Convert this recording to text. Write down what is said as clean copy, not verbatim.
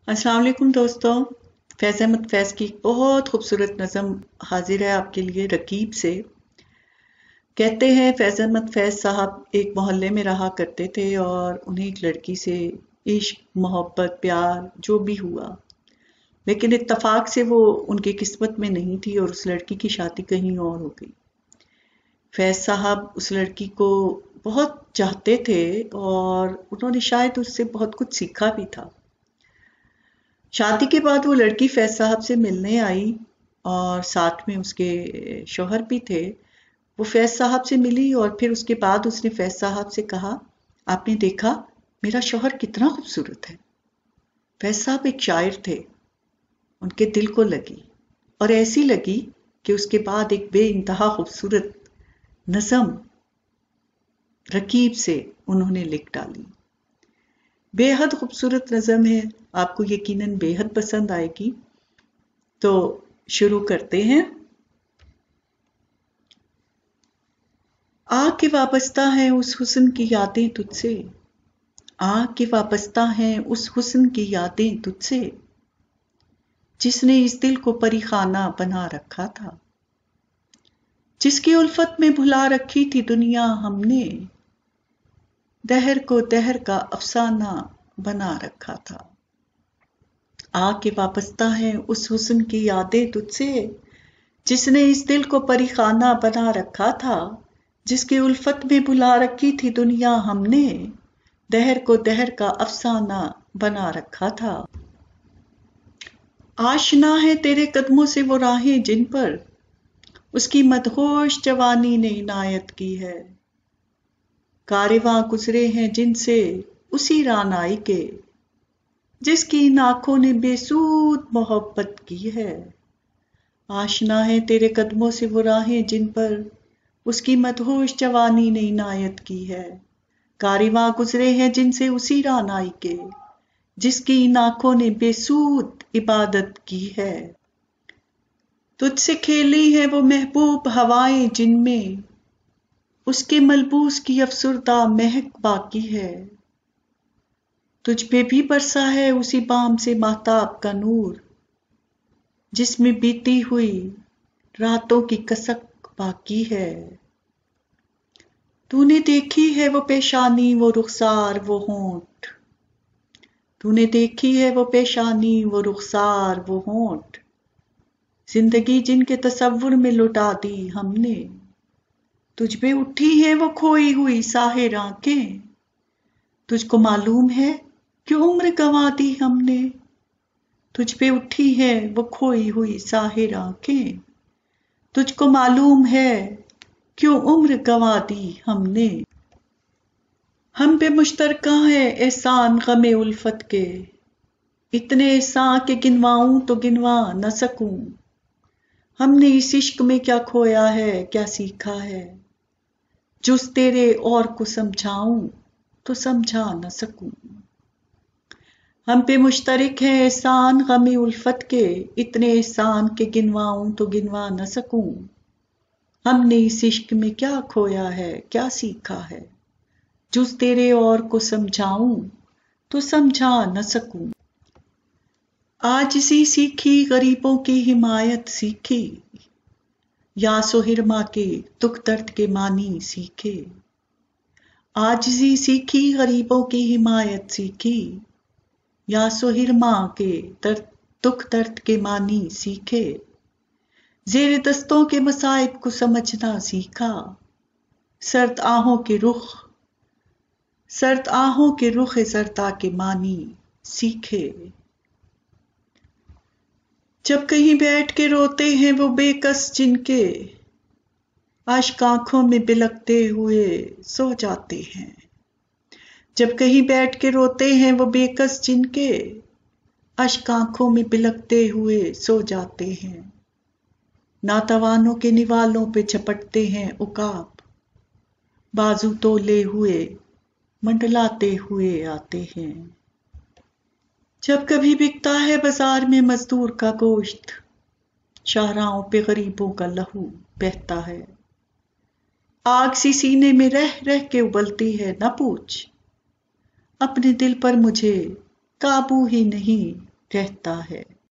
अस्सलाम वालेकुम दोस्तों। फैज़ अहमद फैज़ की एक बहुत खूबसूरत नज़म हाजिर है आपके लिए रकीब से। कहते हैं फैज़ अहमद फैज़ साहब एक मोहल्ले में रहा करते थे और उन्हें एक लड़की से इश्क, मोहब्बत, प्यार जो भी हुआ, लेकिन इत्तफाक से वो उनकी किस्मत में नहीं थी और उस लड़की की शादी कहीं और हो गई। फैज़ साहब उस लड़की को बहुत चाहते थे और उन्होंने शायद उससे बहुत कुछ सीखा भी था। शादी के बाद वो लड़की फैज साहब से मिलने आई और साथ में उसके शौहर भी थे। वो फैज साहब से मिली और फिर उसके बाद उसने फैज साहब से कहा, आपने देखा मेरा शौहर कितना खूबसूरत है। फैज साहब एक शायर थे, उनके दिल को लगी और ऐसी लगी कि उसके बाद एक बेइंतहा खूबसूरत नज़म रकीब से उन्होंने लिख डाली। बेहद खूबसूरत नज़म है, आपको यकीनन बेहद पसंद आएगी। तो शुरू करते हैं। आके वाबस्ता है उस हुस्न की यादें तुझसे, आके वाबस्ता है उस हुस्न की यादें तुझसे, जिसने इस दिल को परीखाना बना रखा था, जिसकी उल्फत में भुला रखी थी दुनिया हमने, दहर को दहर का अफसाना बना रखा था। आके वाबस्ता है उस हुस्न की यादें तुझसे, जिसने इस दिल को परीखाना बना रखा था, जिसकी उल्फत में भुला रखी थी दुनिया हमने, दहर को दहर का अफसाना बना रखा था। आशना है तेरे कदमों से वो राहें जिन पर उसकी मदहोश जवानी ने इनायत की है, कारवां गुजरे हैं जिनसे उसी रानाई के, जिसकी इन आंखों ने बेसूद मोहब्बत की है। आशना है तेरे कदमों से वो राहें जिन पर उसकी मदहोश जवानी ने इनायत की है, कारवां गुजरे हैं जिनसे उसी रानाई के, जिसकी इन आंखों ने बेसूद इबादत की है। तुझसे खेली है वो महबूब हवाएं जिनमें उसके मलबूस की अफसुर्दा महक बाकी है, तुझ पे भी बरसा है उसी बाम से माताब का नूर, जिसमें बीती हुई रातों की कसक बाकी है। तूने देखी है वो पेशानी वो रुखसार वो होंठ, तूने देखी है वो पेशानी वो रुखसार वो होंठ, जिंदगी जिनके तसव्वुर में लुटा दी हमने, तुझ पे उठी है वो खोई हुई साहिर आंखें, तुझको मालूम है क्यों उम्र गंवा दी हमने, तुझ पे उठी है वो खोई हुई साहिर आंखें, तुझको मालूम है क्यों उम्र गंवा दी हमने। हम पे मुश्तरका है एहसान गमे उल्फत के, इतने एहसान के गिनवाऊं तो गिनवा न सकूं, हमने इस इश्क में क्या खोया है क्या सीखा है, जुस तेरे और को समझाऊं तो समझा न सकूं। हम पे मुश्तरक है एहसान गमे उल्फत के, इतने एहसान के गिनवाऊं तो गिनवा न सकूं, हमने इस इश्क में क्या खोया है क्या सीखा है, जुस तेरे और को समझाऊं तो समझा न सकूं। आजिज़ी सीखी गरीबों की हिमायत सीखी, या सोहिरमा के दुख दर्द के मानी सीखे, आजिज़ी सीखी गरीबों की हिमायत सीखी, या सोहिरमा के दुख दर्द के मानी सीखे, ज़ेर दस्तों के मसाइब को समझना सीखा, सर्द आहों के रुख ज़रदा के मानी सीखे। जब कहीं बैठ के रोते हैं वो बेकस जिनके, अश्क आंखों में बिलकते हुए सो जाते हैं, जब कहीं बैठ के रोते हैं वो बेकस जिनके, अश्क आंखों में बिलकते हुए सो जाते हैं, नातवानों के निवालों पे झपटते हैं उकाब, बाजू तोले हुए मंडलाते हुए आते हैं। जब कभी बिकता है बाजार में मजदूर का गोश्त, शाहराहों पे गरीबों का लहू बहता है, आग सी सीने में रह रह के उबलती है न पूछ, अपने दिल पर मुझे काबू ही नहीं رہتا ہے۔